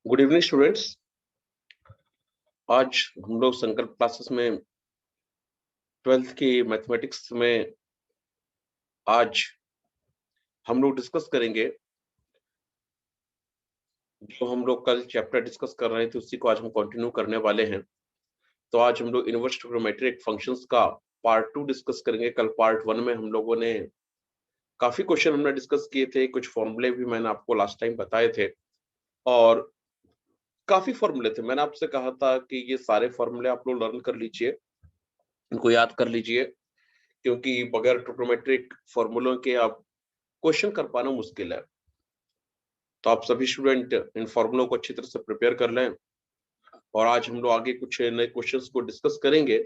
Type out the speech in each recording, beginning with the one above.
Good evening students. आज हम लोग संकल्प क्लासेस में 12th की मैथमेटिक्स में आज हम लोग डिस्कस करेंगे जो हम लोग कल चैप्टर डिस्कस कर रहे थे उसी को आज हम कंटिन्यू करने वाले हैं। तो आज हम लोग इनवर्स ट्रिग्नोमेट्रिक फंक्शंस का पार्ट 2 डिस्कस करेंगे। कल पार्ट 1 में हम लोगों ने काफी क्वेश्चन हमने डिस्कस किए थे, कुछ फॉर्मूले भी मैंने आपको लास्ट टाइम बताए थे और काफी फॉर्मूले थे। मैंने आपसे कहा था कि ये सारे फॉर्मूले आप लोग लर्न कर लीजिए, इनको याद कर लीजिए, क्योंकि बगैर ट्रिग्नोमेट्रिक फॉर्मूलों के आप क्वेश्चन कर पाना मुश्किल है। तो आप सभी स्टूडेंट इन फॉर्मूलों को अच्छी तरह से प्रिपेयर कर लें और आज हम लोग आगे कुछ नए क्वेश्चंस को डिस्कस करेंगे।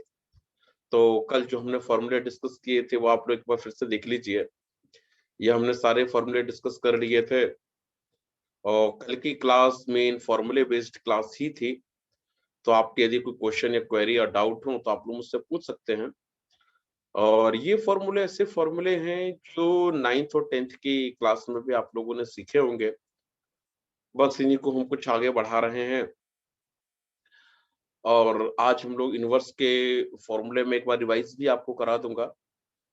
तो कल जो हमने फॉर्मूले डिस्कस किए थे वो आप लोग एक बार फिर से देख लीजिए। ये हमने सारे फॉर्मूले डिस्कस कर लिए थे और कल की क्लास मेन फॉर्मूले बेस्ड क्लास ही थी। तो आपके यदि कोई क्वेश्चन या क्वेरी या डाउट हो तो आप लोग मुझसे पूछ सकते हैं। और ये फॉर्मूले ऐसे फॉर्मूले हैं जो 9th और 10th की क्लास में भी आप लोगों ने सीखे होंगे, बस इन्हीं को हम कुछ आगे बढ़ा रहे हैं। और आज हम लोग इनवर्स के फॉर्मूले में एक बार रिवाइज भी आपको करा दूंगा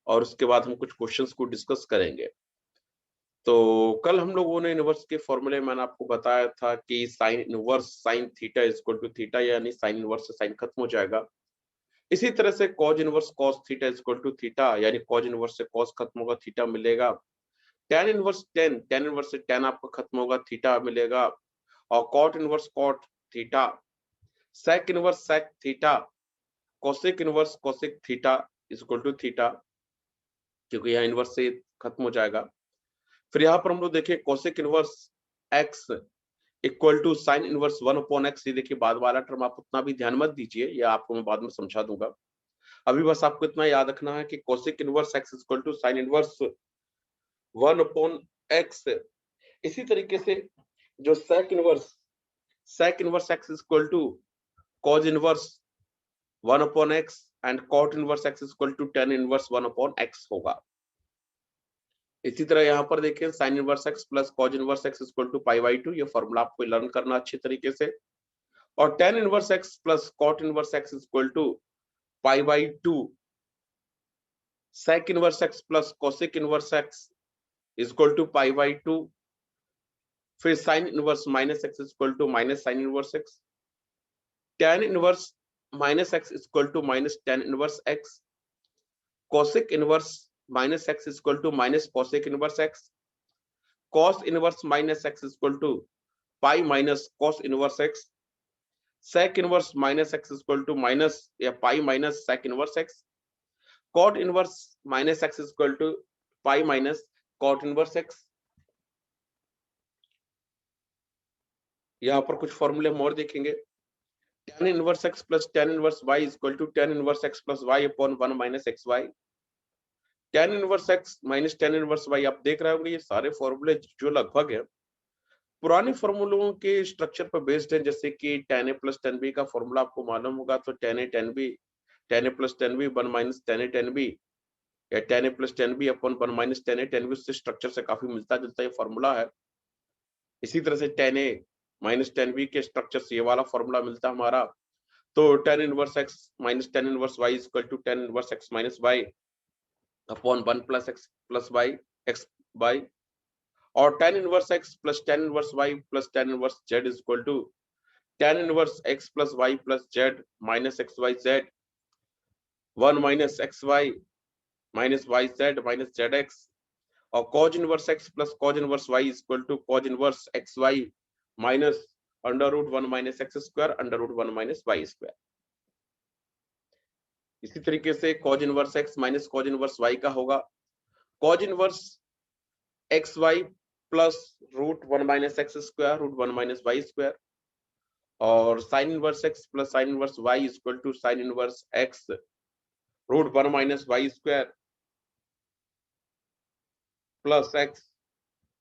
और उसके बाद हम कुछ क्वेश्चंस को डिस्कस करेंगे। तो कल हम लोगों ने इनवर्स के फॉर्मूले मैंने आपको बताया था कि sine inverse sine theta equal to theta, यानी साइन इनवर्स से साइन खत्म हो जाएगा। इसी तरह से cos inverse cos theta equal to theta, यानी कॉज इनवर्स से कॉस खत्म होगा, थीटा मिलेगा। टेन इनवर्स टेन इनवर्स से टेन आपका खत्म होगा, थीटा मिलेगा। और cot inverse cot theta, sec inverse sec theta, cosec inverse cosec theta equal to theta, क्योंकि यहाँ इनवर्स से खत्म हो जाएगा। फिर यहाँ पर हम लोग देखिए cosec inverse x equal to sine inverse 1/x। ये देखिए बाद वाला टर्म आप उतना भी ध्यान मत दीजिए, या आपको मैं बाद में समझा दूंगा। अभी बस आपको इतना याद रखना है कि cosec inverse x equal to sine inverse 1/x। इसी तरीके से जो sec inverse x equal to cos inverse 1/x and cot inverse x equal to tan inverse 1/x होगा। इसी तरह यहाँ पर देखें sine inverse x plus cos inverse x equal to पाई/2। ये फॉर्मूला आपको लर्न करना अच्छी तरीके से। और tan inverse x plus cot inverse x equal to पाई/2। Sec inverse x plus cosec inverse x equal to पाई/2। फिर sine inverse minus x equal to minus sine inverse x. Tan inverse minus x equal to minus tan inverse x. Cosec inverse minus x equal to minus cosec inverse x. Cos inverse minus x equal to pi minus cos inverse x. Sec inverse minus x equal to minus या pi minus sec inverse x. Cot inverse minus x equal to pi minus cot inverse x. यहाँ पर कुछ फॉर्मूले हम और देखेंगे। tan inverse x plus tan inverse y equal to tan inverse x plus y upon 1 minus x y. tan inverse x minus tan inverse y, आप देख रहे होंगे ये सारे फॉर्मूले जो लगभग है पुराने फॉर्मूलों के स्ट्रक्चर पर बेस्ड है। जैसे कि tan a plus tan b का फॉर्मूला आपको मालूम होगा, तो tan a tan b, tan a plus tan b 1 minus tan a tan b, या tan a plus tan b upon 1 minus tan a tan b, उससे structure से काफी मिलता जुलता ये फॉर्मूला है। इसी तरह से tan a minus tan b के स्ट्रक्चर से ये वाला फॉर्मूला मिलता है हमारा। तो tan inverse x minus tan inverse y equal to tan inverse x minus y upon 1 plus x plus y x y। और tan inverse x plus tan inverse y plus tan inverse z equal to tan inverse x plus y plus z minus x y z 1 minus x y minus Y Z minus Z x. और cos inverse x plus cos inverse y equal to cos inverse x y minus under root 1 minus x square under root 1 minus y square. इसी तरीके से cos inverse x minus cos inverse y का होगा cos inverse x y plus root 1 minus x square root 1 minus y square. और sine inverse x plus sine inverse y equal to sine inverse x root 1 minus y square plus x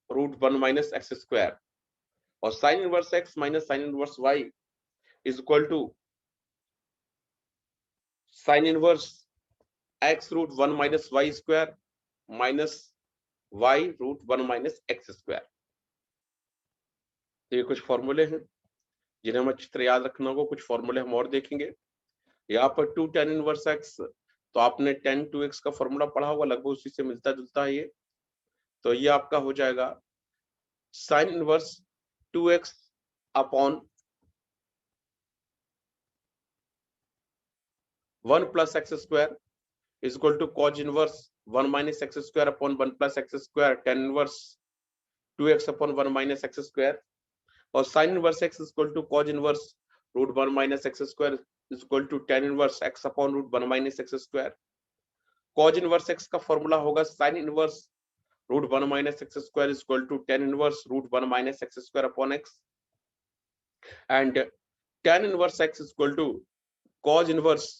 root 1 minus x square. और sine inverse x minus sine inverse y is equal to sine inverse x root 1 minus y square minus y root 1 minus x square. तो ये कुछ फॉर्मूले हैं। जिन्हें हमें चित्र याद रखना होगा, कुछ फॉर्मूले हम और देखेंगे। यहाँ पर 2 tan इनवर्स x, तो आपने tan 2x का फॉर्मूला पढ़ा होगा, लगभग उसी से मिलता जुलता है ये। तो ये आपका हो जाएगा sin inverse 2x upon 1 plus x square is equal to cos inverse 1 minus x square upon 1 plus x square tan inverse 2x upon 1 minus x square, और sin inverse x is equal to cos inverse root 1 minus x square is equal to tan inverse x upon root 1 minus x square. cos inverse x का formula होगा sin inverse root 1 minus x square is equal to tan inverse root 1 minus x square upon x, and tan inverse x is equal to cos inverse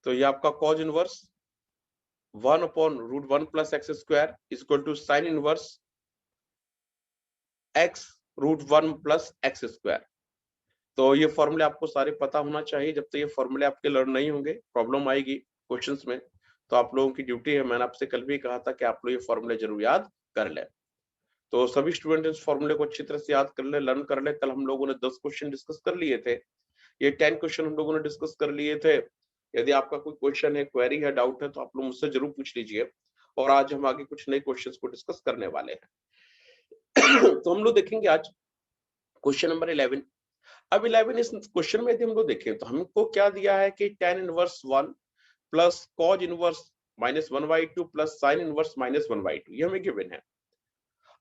तो ये आपका cos inverse 1 upon root 1 plus x square is equal to sine inverse x root 1 plus x square. तो ये फॉर्मूले आपको सारे पता होना चाहिए। जब तक ये फॉर्मूले आपके लर्न नहीं होंगे, प्रॉब्लम आएगी क्वेश्चंस में। तो आप लोगों की ड्यूटी है, मैंने आपसे कल भी कहा था कि आप लोग ये फॉर्मूले जरूर याद कर लें। तो सभी स्टूडेंट इस फॉर्मूले को अच्छी तरह से याद कर ले, लर्न कर ले। कल हम लोगों ने 10 क्वेश्चन डिस्कस कर लिए थे, ये 10 क्वेश्चन हम लोगों ने डिस्कस कर लिए थे। यदि आपका कोई क्वेश्चन है, क्वेरी है, डाउट है, तो आप लोग मुझसे जरूर पूछ लीजिए। और आज हम आगे कुछ नए क्वेश्चन को डिस्कस करने वाले हैं। तो हम लोग देखेंगे आज क्वेश्चन नंबर 11। अब 11 इस क्वेश्चन में यदि हम लोग देखें तो हमको क्या दिया है कि tan inverse 1 plus cos inverse minus 1/2 plus sin inverse minus 1/2, ये हमें गिवन है।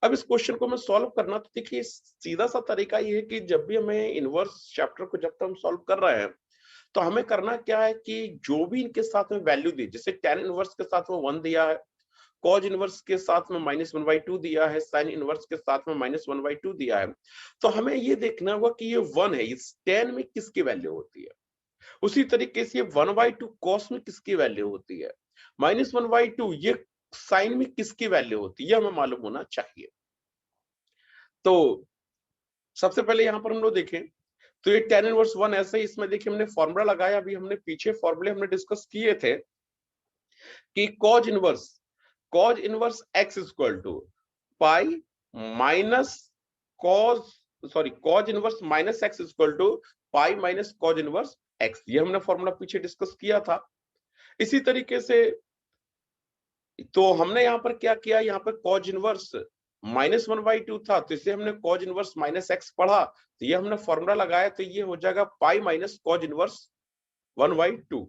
अब इस क्वेश्चन को हमें सॉल्व करना, तो देखिए सीधा सा तरीका ये है कि जब भी हमें इनवर्स चैप्टर को जब तक हम सॉल्व कर रहे हैं, तो हमें करना क्या है कि जो भी इनके साथ में वैल्यू दी, जैसे tan इनवर्स के साथ में 1 दिया है, cos इनवर्स के साथ में माइनस 1/2 दिया है, sin इनवर्स के साथ में माइनस 1/2 दिया है, तो हमें ये देखना होगा कि ये 1 है, इस tan में किसकी वैल्यू होती है। उसी तरीके से ये 1/2 cos में किसकी वैल्यू होती है, माइनस 1/2 ये sin में किसकी वैल्यू होती है, ये हमें मालूम होना चाहिए। तो सबसे पहले यहाँ पर हम लोग देखें तो ये tan इनवर्स 1 ऐसे ही, इसमें देखिए हमने फॉर्मूला लगाया, अभी हमने पीछे फॉर्मूले हमने डिस्कस किए थे कि cos inverse x equal to pi minus cos inverse minus x equal to pi minus cos inverse x, ये हमने फॉर्मूला पीछे डिस्कस किया था। इसी तरीके से तो हमने यहाँ पर क्या किया, यहाँ पर cos इनवर्स माइनस 1/2 था, तो इसे हमने cos इनवर्स माइनस x पढ़ा, तो ये हमने फॉर्मूला लगाया, तो ये हो जाएगा पाई माइनस cos इनवर्स 1/2।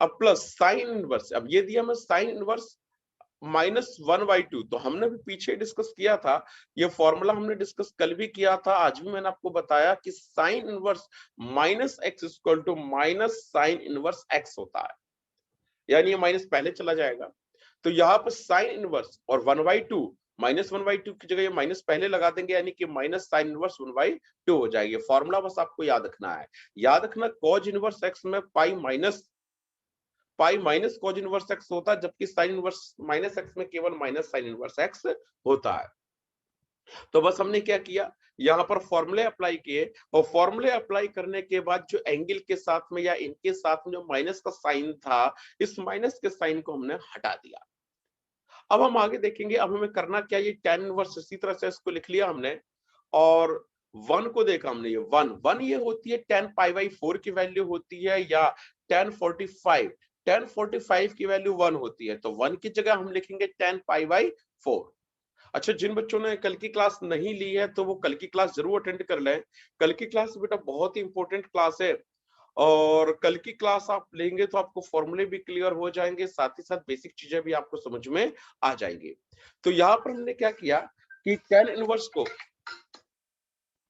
अब प्लस साइन इनवर्स, अब ये दिया हमें साइन इनवर्स माइनस 1/2, तो हमने भी पीछे डिस्कस किया था, ये फॉर्मूला हमने डिस्कस कल भी किया था, आज भी मैंने आपको बताया कि sine inverse minus x equal to minus sine inverse x होता है, यानी ये माइनस पहले चला जाएगा। तो यहाँ पर साइन इनवर्स और 1/2 माइनस 1/2 की जगह ये माइनस पहले लगा देंगे, यानी कि माइनस साइन इनवर्स 1/2 हो जाएगी। फॉर्मूला बस आपको याद रखना है, याद रखना cos इनवर्स एक्स में पाई माइनस cos इनवर्स एक्स होता है, जबकि साइन इनवर्स माइनस एक्स में केवल माइनस साइन इनवर्स एक्स होता है। तो बस हमने क्या किया, यहाँ पर फॉर्मूले अप्लाई किए, और फॉर्मूले अप्लाई करने के बाद जो एंगल के साथ में या इनके साथ में जो माइनस का साइन था, इस माइनस के साइन को हमने हटा दिया। अब हम आगे देखेंगे, अब हमें करना क्या, ये tan इनवर्स इसी तरह से इसको लिख लिया हमने, और 1 को देखा हमने, ये 1 ये होती है tan π/4 की वैल्यू होती है, या tan 45 की वैल्यू 1 होती है, तो 1 की जगह हम लिखेंगे tan π/4। अच्छा, जिन बच्चों ने कल की क्लास नहीं ली है तो वो कल की क्लास जरूर अटेंड कर लें। कल की क्लास बेटा बहुत ही इंपॉर्टेंट क्लास है, और कल की क्लास आप लेंगे तो आपको फॉर्मूले भी क्लियर हो जाएंगे, साथ ही साथ बेसिक चीजें भी आपको समझ में आ जाएंगी। तो यहाँ पर हमने क्या किया कि tan इनवर्स को,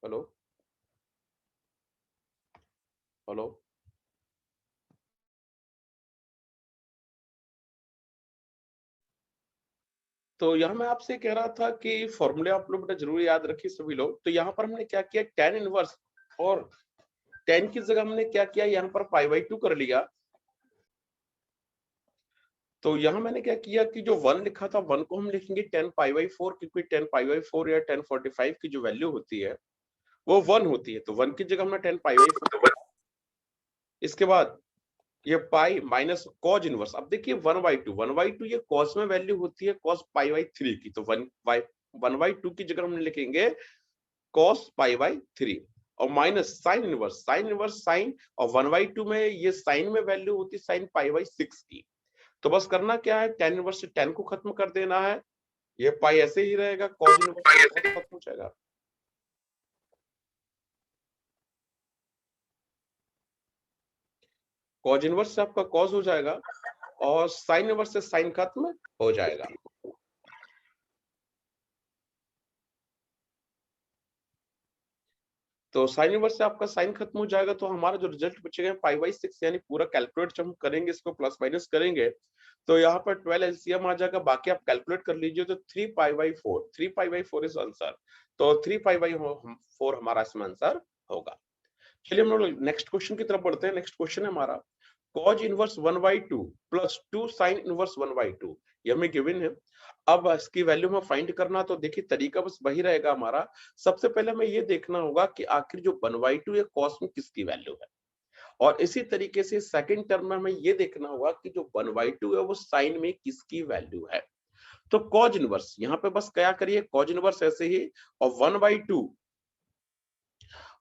हेलो हेलो तो यहाँ मैं आपसे कह रहा था कि फॉर्मूले आप लोग बेटा जरूर याद रखिए सभी लोग। तो यहाँ पर हमने क्या किया, tan इनवर्स और tan की जगह हमने क्या किया, यहाँ पर π/2 कर लिया। तो यहाँ मैंने क्या किया कि जो 1 लिखा था, 1 को हम लिखेंगे tan π/4, क्योंकि tan π/4 या tan 45 की जो वैल्यू होती है वो 1 होती है, तो 1 की जगह हमने tan π/4। इसके बाद ये पाई माइनस कॉज इनवर्स। अब देखिए 1/2 ये कॉस में वैल्यू होती है कॉस पाई बाई 3 की, तो 1/2 की जगह हम लिखेंगे कॉस पाई बाई 3 और माइनस साइन इनवर्स साइन, और 1/2 में ये साइन में वैल्यू होती है साइन पाई बाई 6 की। तो बस करना क्या है, tan इनवर्स से tan को खत्म कर देना है, ये पाई ऐसे ही रहेगा, कॉस इनवर्स से कॉस खत्म हो जाएगा। कॉज इनवर्स से आपका कॉस हो जाएगा और साइन इनवर्स से साइन खत्म हो जाएगा। तो साइन इनवर्स से आपका साइन खत्म हो जाएगा, तो हमारा जो रिजल्ट बचेगा पाई बाई 6, यानी पूरा कैलकुलेट जब हम करेंगे इसको प्लस माइनस करेंगे तो यहाँ पर 12 एलसीएम आ जाएगा, बाकी आप कैलकुलेट कर लीजिए तो 3 pi by 4, 3 pi by 4 is answer. तो 3 पाई बाई 4 हमारा इसमें आंसर होगा। चलिए हम लोग नेक्स्ट क्वेश्चन की तरफ बढ़ते हैं। नेक्स्ट क्वेश्चन है हमारा cos inverse 1/2 plus 2 sin inverse 1/2, ये हमें गिवन है। अब इसकी वैल्यू में फाइंड करना, तो देखिए तरीका बस वही रहेगा हमारा। सबसे पहले हमें ये देखना होगा कि आखिर जो 1/2 है cos में किसकी वैल्यू है, और इसी तरीके से सेकंड टर्म में हमें ये देखना होगा कि जो 1/2 है वो sin में किसकी वैल्यू है। तो cos इनवर्स यहाँ पे बस क्या करिए, cos इनवर्स ऐसे ही, और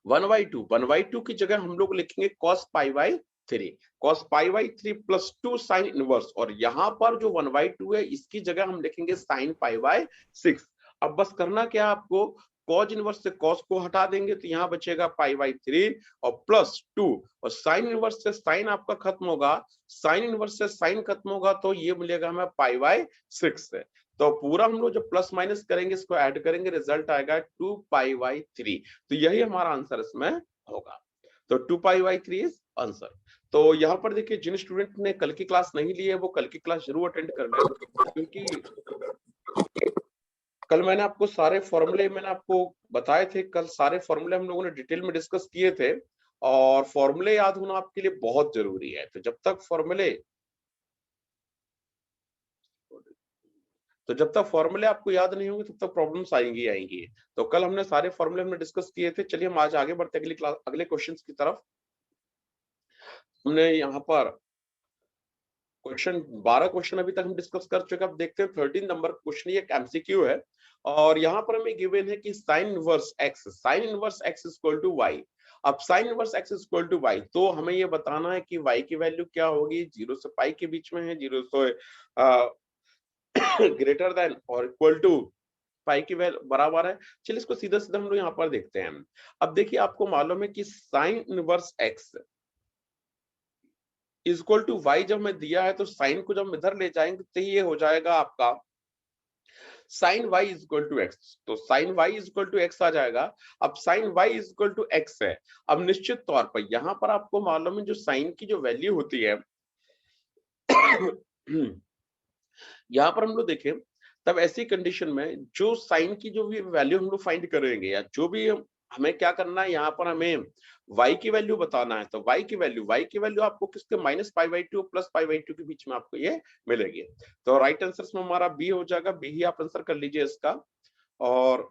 1/2 की जगह हम लोग लिखेंगे cos pi by 3, cos pi by 3 plus 2 sine inverse, और यहाँ पर जो 1/2 है इसकी जगह हम लिखेंगे साइन पाई बाई 6। अब बस करना क्या आपको, cos इनवर्स से cos को हटा देंगे तो यहाँ बचेगा पाई बाई 3 और प्लस 2, और साइन इनवर्स से साइन आपका खत्म होगा, साइन इनवर्स से साइन खत्म होगा तो ये मिलेगा हमें पाई बाई 6 है। तो पूरा हम लोग जब प्लस माइनस करेंगे इसको ऐड करेंगे, रिजल्ट आएगा 2 पाई बाई 3। तो यही हमारा आंसर इसमें होगा। तो 2 पाई बाई 3 इज आंसर। तो यहाँ पर देखिए जिन स्टूडेंट ने कल की क्लास नहीं ली है वो कल की क्लास जरूर अटेंड कर लें, क्योंकि कल मैंने आपको सारे फॉर्मूले मैंने आपको बताए थे, कल सारे फॉर्मूले हम लोगों ने डिटेल में डिस्कस किए थे, और फॉर्मूले याद होना आपके लिए बहुत जरूरी है। तो जब तक फॉर्मूले आपको याद नहीं होंगे तब तक प्रॉब्लम्स आएंगी आएंगी। तो कल हमने सारे फॉर्मूले हमने डिस्कस किए थे। चलिए हम आज आगे बढ़ते हैं अगली क्लास अगले क्वेश्चंस की तरफ। हमने यहाँ पर क्वेश्चन 12 क्वेश्चन अभी तक हम डिस्कस कर चुके हैं। अब देखते हैं 13 नंबर क्वेश्चन, ये एक एमसीक्यू है, और यहाँ पर हमें गिवन है कि sine inverse x equal to y. अब sine inverse x equal to y, तो हमें ये बताना है कि वाई की वैल्यू क्या होगी, 0 से पाई के बीच में है, 0 से ग्रेटर देन और इक्वल टू पाई की वैल्यू बराबर है। चलिए इसको सीधा सीधा हम लोग यहाँ पर देखते हैं। अब देखिए आपको मालूम है कि sine inverse x equal to y जब मैं दिया है तो साइन को जब हम इधर ले जाएंगे तो ये हो जाएगा आपका sine y equal to x, तो sine y equal to x आ जाएगा। अब sine y equal to x है। अब निश्चित तौर पर यहाँ पर आपको मालूम है जो साइन की जो वैल्यू होती है यहाँ पर हम लोग देखें तब ऐसी कंडीशन में जो साइन की जो भी वैल्यू हम लोग फाइंड करेंगे, या जो भी हमें क्या करना है, यहाँ पर हमें y की वैल्यू बताना है, तो y की वैल्यू आपको किसके minus pi by 2 plus pi by 2 के बीच में आपको ये मिलेगी। तो राइट आंसर में हमारा बी हो जाएगा, बी ही आप आंसर कर लीजिए इसका। और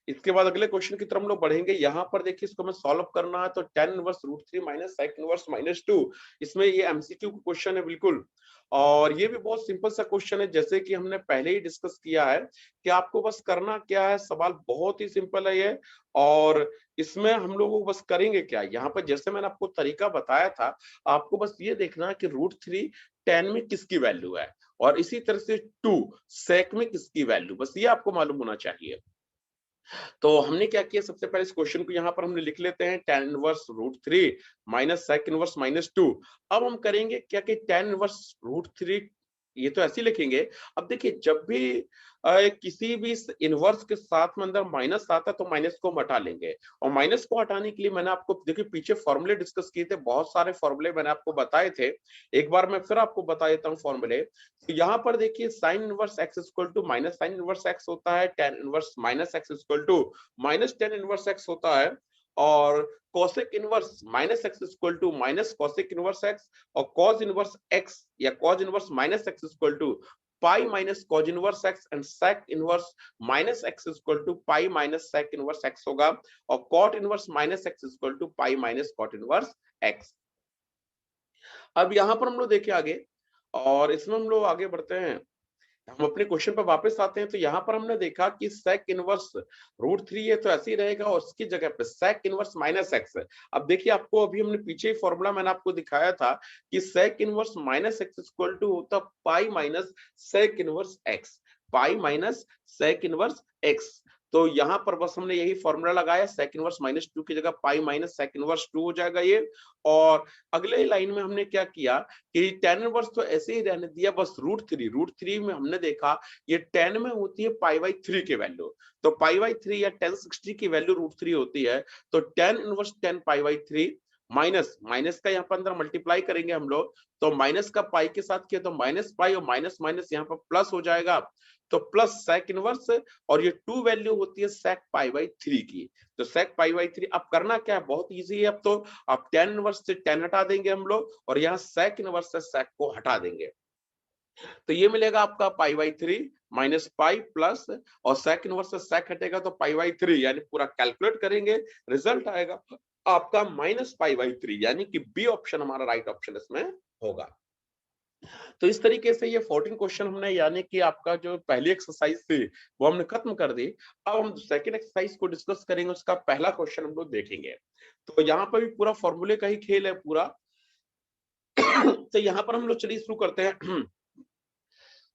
इसके बाद अगले क्वेश्चन की तरफ हम लोग बढ़ेंगे। यहाँ पर देखिए इसको हमें सॉल्व करना है, तो tan inverse √3 minus sec inverse -2, इसमें ये एमसीक्यू का क्वेश्चन है बिल्कुल, और ये भी बहुत सिंपल सा क्वेश्चन है, जैसे कि हमने पहले ही डिस्कस किया है कि आपको बस करना क्या है, सवाल बहुत ही सिंपल है ये। और इसमें हम लोग बस करेंगे क्या, यहाँ पर जैसे मैंने आपको तरीका बताया था, आपको बस ये देखना है कि √3 tan में किसकी वैल्यू है, और इसी तरह से 2 sec में किसकी वैल्यू, बस ये आपको मालूम होना चाहिए। तो हमने क्या किया, सबसे पहले इस क्वेश्चन को यहाँ पर हमने लिख लेते हैं, tan inverse √3 minus sec inverse -2। अब हम करेंगे क्या कि tan इनवर्स √3 ये तो ऐसे लिखेंगे। अब देखिए जब भी किसी भी इनवर्स के साथ में अंदर माइनस आता है तो माइनस को हम हटा लेंगे, और माइनस को हटाने के लिए मैंने आपको देखिए पीछे फॉर्मूले डिस्कस किए थे, बहुत सारे फॉर्मूले मैंने आपको बताए थे। एक बार मैं फिर आपको बता देता हूँ फॉर्मूले। तो यहाँ पर देखिए sine inverse x equal to minus sine inverse x होता है, tan inverse minus x equal to minus tan inverse x होता है, और cosec inverse minus x equal to minus cosec inverse x, और कॉस इनवर्स एक्स या cos inverse minus x equal to pi minus cos inverse x, and sec inverse minus x equal to pi minus sec inverse x होगा, और cot inverse minus x equal to pi minus cot inverse x. अब यहाँ पर हम लोग देखें आगे, और इसमें हम लोग आगे बढ़ते हैं, हम अपने क्वेश्चन पर वापस आते हैं। तो यहाँ पर हमने देखा कि sec इनवर्स √3 है तो ऐसे ही रहेगा, और उसकी जगह पे sec इनवर्स माइनस एक्स है। अब देखिए, आपको अभी हमने पीछे ही फॉर्मूला मैंने आपको दिखाया था कि sec inverse minus x equal to होता pi minus sec inverse x, pi minus sec inverse x. तो यहाँ पर बस हमने यही फॉर्मूला लगाया, sec इनवर्स -2 की जगह पाई माइनस sec इनवर्स 2 हो जाएगा ये। और अगले लाइन में हमने क्या किया कि tan इनवर्स तो ऐसे ही रहने दिया, बस √3 में हमने देखा ये tan में होती है π/3 की वैल्यू, तो π/3 या tan60 की वैल्यू √3 होती है। तो tan inverse tan π/3 minus minus का यहाँ पर अंदर मल्टीप्लाई करेंगे हम लोग, तो माइनस का पाई के साथ किया तो माइनस पाई, और माइनस माइनस यहाँ पर प्लस हो जाएगा, तो प्लस sec इनवर्स, और ये 2 वैल्यू होती है sec π/3 की। तो sec π/3 अब करना क्या है, बहुत इजी है। अब तो आप tan इनवर्स से tan हटा देंगे हम लोग, और यहाँ sec इनवर्स से sec को हटा देंगे, तो ये मिलेगा आपका π/3 माइनस पाई प्लस, और sec इनवर्स से sec हटेगा तो π/3, यानी पूरा कैलकुलेट करेंगे, रिजल्ट आएगा आपका माइनस π/3, यानी कि बी ऑप्शन हमारा राइट ऑप्शन इसमें होगा। तो इस तरीके से ये 14 क्वेश्चन हमने, यानी कि आपका जो पहली एक्सरसाइज थी वो हमने खत्म कर दी। अब हम सेकंड एक्सरसाइज को डिस्कस करेंगे, उसका पहला क्वेश्चन हम लोग देखेंगे। तो यहाँ पर भी पूरा फॉर्मूले का ही खेल है पूरा। तो यहाँ पर हम लोग चलिए शुरू करते हैं।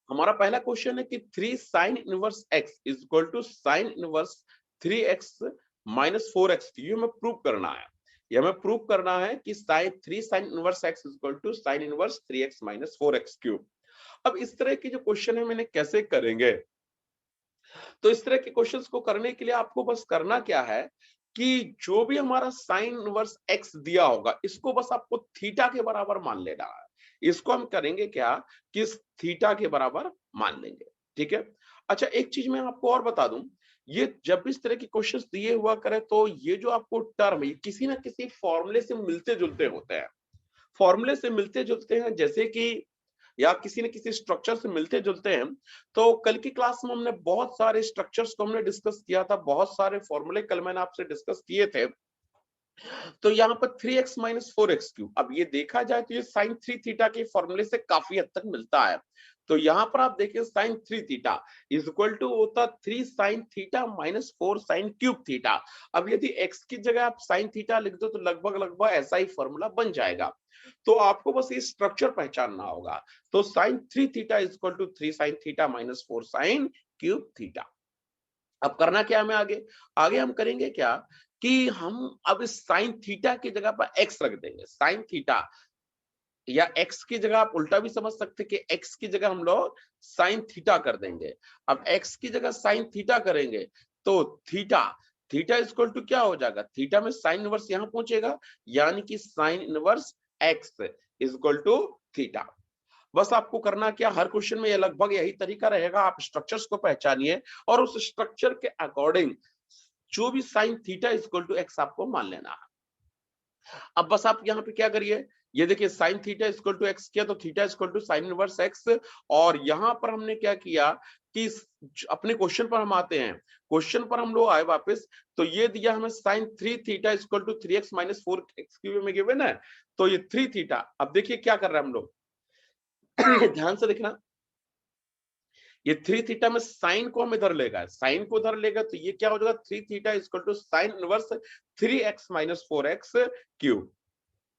हमारा पहला क्वेश्चन है कि 3 sin inverse x is equal to sine inverse 3x minus 4x, ये हमें प्रूव करना है। ये हमें प्रूव करना है कि 3 sin inverse x is equal to sine inverse 3x minus 4x cube. अब इस तरह के जो क्वेश्चन है मैंने कैसे करेंगे, तो इस तरह के क्वेश्चंस को करने के लिए आपको बस करना क्या है कि जो भी हमारा साइन इनवर्स x दिया होगा, इसको बस आपको थीटा के बराबर मान लेना है। इसको हम करेंगे क्या कि थीटा के बराबर मान लेंगे, ठीक है। अच्छा, एक चीज मैं आपको और बता दूं, ये जब भी इस तरह के क्वेश्चंस दिए हुआ करे तो ये जो आपको टर्म है, ये किसी ना किसी फॉर्मूले से मिलते जुलते होते हैं, फॉर्मूले से मिलते जुलते हैं, जैसे कि या किसी न किसी स्ट्रक्चर से मिलते जुलते हैं। तो कल की क्लास में हमने बहुत सारे स्ट्रक्चर्स को हमने डिस्कस किया था, बहुत सारे फॉर्मूले कल मैंने आपसे डिस्कस किए थे। तो यहाँ पर 3x माइनस 4x क्यूब, अब ये देखा जाए तो ये साइन 3 थीटा के फॉर्मूले से काफी हद तक मिलता है। तो यहाँ पर आप देखिए sine 3 theta is equal to होता 3 sine theta minus 4 sine cube theta. अब यदि x की जगह आप साइन थीटा लिख दो तो लगभग लगभग ऐसा ही फॉर्मूला बन जाएगा। तो आपको बस ये स्ट्रक्चर पहचानना होगा। तो sine 3 theta is equal to 3 sine theta minus 4 sine cube theta. अब करना क्या हमें आगे, आगे हम करेंगे क्या कि हम अब इस साइन थीटा की जगह पर एक्स रख देंगे। साइन थीटा या एक्स की जगह आप उल्टा भी समझ सकते कि एक्स की जगह हम लोग साइन थीटा कर देंगे। अब एक्स की जगह साइन थीटा करेंगे तो थीटा, थीटा इक्वल टू क्या हो जाएगा, थीटा में साइन इनवर्स यहां पहुंचेगा, यानी कि sine inverse x equal to theta. बस आपको करना क्या, हर क्वेश्चन में ये लगभग यही तरीका रहेगा, आप स्ट्रक्चर्स को पहचानिए और उस स्ट्रक्चर के अकॉर्डिंग जो भी sine theta equal to x आपको मान लेना है। अब बस आप यहाँ पे क्या करिए, ये देखिए sine theta equal to x किया तो theta equal to sine inverse x, और यहाँ पर हमने क्या किया कि अपने क्वेश्चन पर हम आते हैं, क्वेश्चन पर हम लोग आए वापस, तो ये दिया हमें sine 3 theta equal to 3x minus 4x cube में गिवन है। तो ये 3 थीटा, अब देखिए क्या कर रहे हैं हम लोग, ध्यान से देखना, ये 3 थीटा में साइन को हम इधर लेगा, साइन को उधर लेगा, तो ये क्या हो जाएगा 3 theta equal to sine inverse 3x minus 4x cube.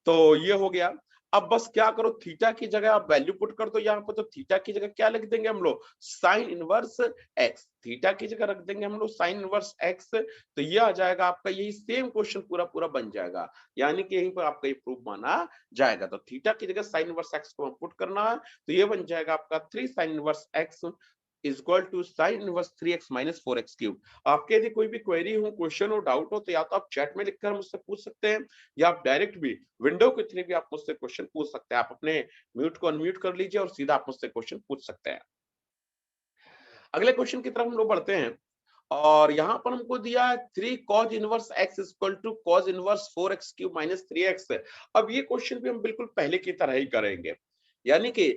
तो ये हो गया। अब बस क्या करो, थीटा की जगह आप वैल्यू पुट कर दो यहाँ पर, तो थीटा की जगह क्या लिख देंगे हम लोग, साइन इनवर्स एक्स, थीटा की जगह रख देंगे हम लोग साइन इनवर्स एक्स। तो ये आ जाएगा आपका, यही सेम क्वेश्चन पूरा पूरा बन जाएगा, यानी कि यहीं पर आपका ये प्रूफ माना जाएगा। तो थीटा की जगह साइन इनवर्स एक्स को पुट करना है, तो ये बन जाएगा आपका 3 sine inverse x is equal to sine inverse 3x minus 4x cube. आपके यदि कोई भी क्वेरी हो, क्वेश्चन हो, डाउट हो, तो या तो आप चैट में लिखकर मुझसे पूछ सकते हैं, या आप डायरेक्ट भी विंडो के थ्रू भी आप मुझसे क्वेश्चन पूछ सकते हैं। आप अपने म्यूट को अनम्यूट कर लीजिए और सीधा आप मुझसे क्वेश्चन पूछ सकते हैं। अगले क्वेश्चन की तरफ हम लोग बढ़ते हैं, और यहाँ पर हमको दिया है 3 cos inverse x equal to cos inverse 4x cube minus 3x। अब ये क्वेश्चन भी हम बिल्कुल पहले की तरह ही करेंगे, यानी कि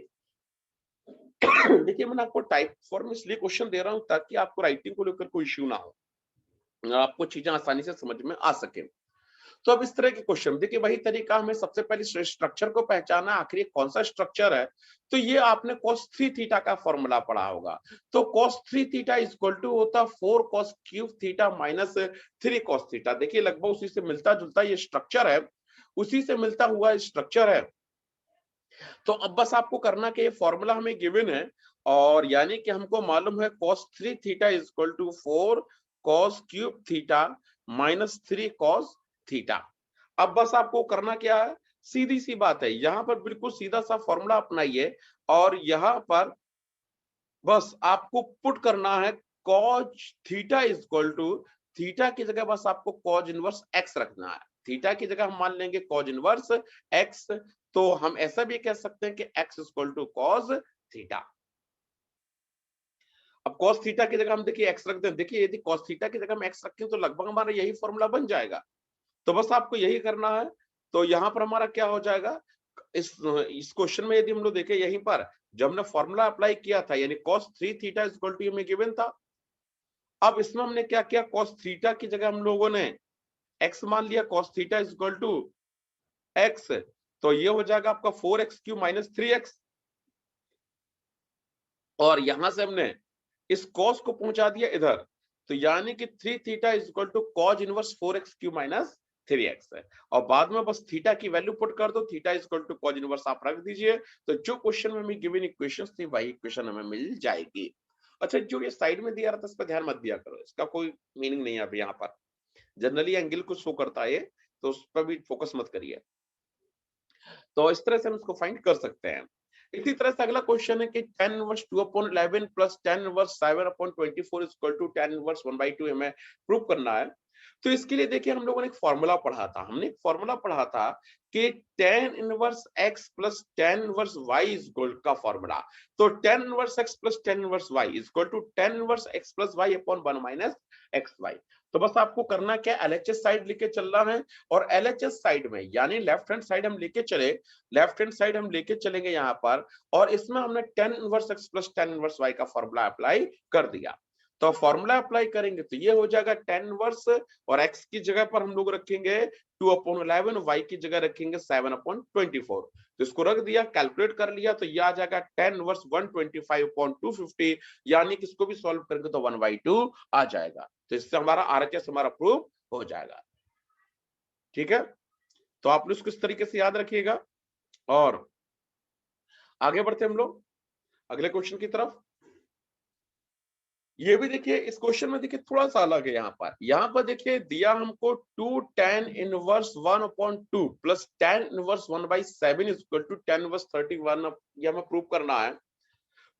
देखिए मैंने आपको टाइप फॉर्म इसलिए क्वेश्चन दे रहा हूं ताकि आपको राइटिंग को लेकर कोई इश्यू ना हो, आपको चीजें आसानी से समझ में आ सके। तो अब इस तरह के क्वेश्चन देखिए, वही तरीका, हमें सबसे पहले स्ट्रक्चर को पहचाना, आखिर कौन सा स्ट्रक्चर है। तो ये आपने cos 3 थीटा का फॉर्मूला पढ़ा होगा। तो cos 3 थीटा इक्वल टू होता 4 cos cube theta minus 3 cos theta. देखिए लगभग उसी से मिलता जुलता ये स्ट्रक्चर है, उसी से मिलता हुआ स्ट्रक्चर है। तो अब बस आपको करना कि ये फॉर्मूला हमें गिवन है, और यानी कि हमको मालूम है cos 3 theta equal to 4 cos cube theta minus 3 cos theta. अब बस आपको करना क्या है, सीधी सी बात है, यहां पर बिल्कुल सीधा सा फॉर्मूला अपनाइए, और यहां पर बस आपको पुट करना है cos theta equal to, theta की जगह बस आपको cos इनवर्स x रखना है। थीटा की जगह हम मान लेंगे cos इनवर्स x। तो हम ऐसा भी कह सकते हैं कि x equal to cos theta. अब cos थीटा की जगह हम देखिए x रख दें, देखिए यदि cos थीटा की जगह हम x रखें तो लगभग हमारा यही फॉर्मूला बन जाएगा। तो बस आपको यही करना है। तो यहाँ पर हमारा क्या हो जाएगा, इस क्वेश्चन में यदि हम लोग देखें, यहीं पर जब हमने फॉर्मूला अप्लाई किया था, यानी cos 3 थीटा इक्वल टू हमें गिवन था। अब इसमें हमने क्या किया, cos थीटा की जगह हम लोगों ने x मान लिया, cos theta equal to x। तो ये हो जाएगा आपका 4x क्यूब माइनस 3x, और यहां से हमने इस cos को पहुंचा दिया इधर। तो यानी कि 3 theta equal to cos inverse 4x cube minus 3x है। और बाद में बस थीटा की वैल्यू पुट कर दो, theta equal to cos inverse आप रख दीजिए। तो जो क्वेश्चन में हमें गिवन इक्वेशंस थी वही इक्वेशन हमें मिल जाएगी। अच्छा, जो ये साइड में दिया रहता है इस पर ध्यान मत दिया करो, इसका कोई मीनिंग नहीं है अभी यहाँ पर। जनरली एंगल को शो करता है ये, तो उस पर भी फोकस मत करिए। तो इस तरह से हम इसको फाइंड कर सकते हैं। इसी तरह से अगला क्वेश्चन है कि tan inverse 2/11 plus tan inverse 7/24 equal to tan inverse 1/2 हमें प्रूव करना है। तो इसके लिए देखिए हम लोगों ने एक फॉर्मूला पढ़ा था, कि tan inverse x plus tan inverse y equal का फॉर्मूला। तो tan inverse x plus tan inverse y equal to tan inverse x plus y upon 1 minus xy। तो बस आपको करना क्या, एलएचएस साइड लेके चलना है, और एलएचएस साइड में यानी लेफ्ट हैंड साइड हम लेके चलेंगे यहाँ पर, और इसमें हमने tan inverse x plus tan inverse y का फॉर्मूला अप्लाई कर दिया। तो फॉर्मूला अप्लाई करेंगे तो ये हो जाएगा tan इनवर्स, और x की जगह पर हम लोग रखेंगे 2/11, y की जगह रखेंगे 7/24। तो इसको रख दिया, कैलकुलेट कर लिया, तो ये आ जाएगा tan इनवर्स 125/250, यानी कि इसको भी सॉल्व करेंगे तो 1/2 आ जाएगा। तो इससे हमारा आरएचएस हमारा प्रूव हो जाएगा। ठीक है, तो आप लोग किस तरीके से याद रखिएगा, और आगे बढ़ते हम लोग अगले क्वेश्चन की तरफ। ये भी देखिए, इस क्वेश्चन में देखिए थोड़ा सा अलग है। यहाँ पर देखिए दिया हमको 2 tan inverse 1/2 plus tan inverse 1/7 equal to tan inverse 31, ये हमें प्रूव करना है।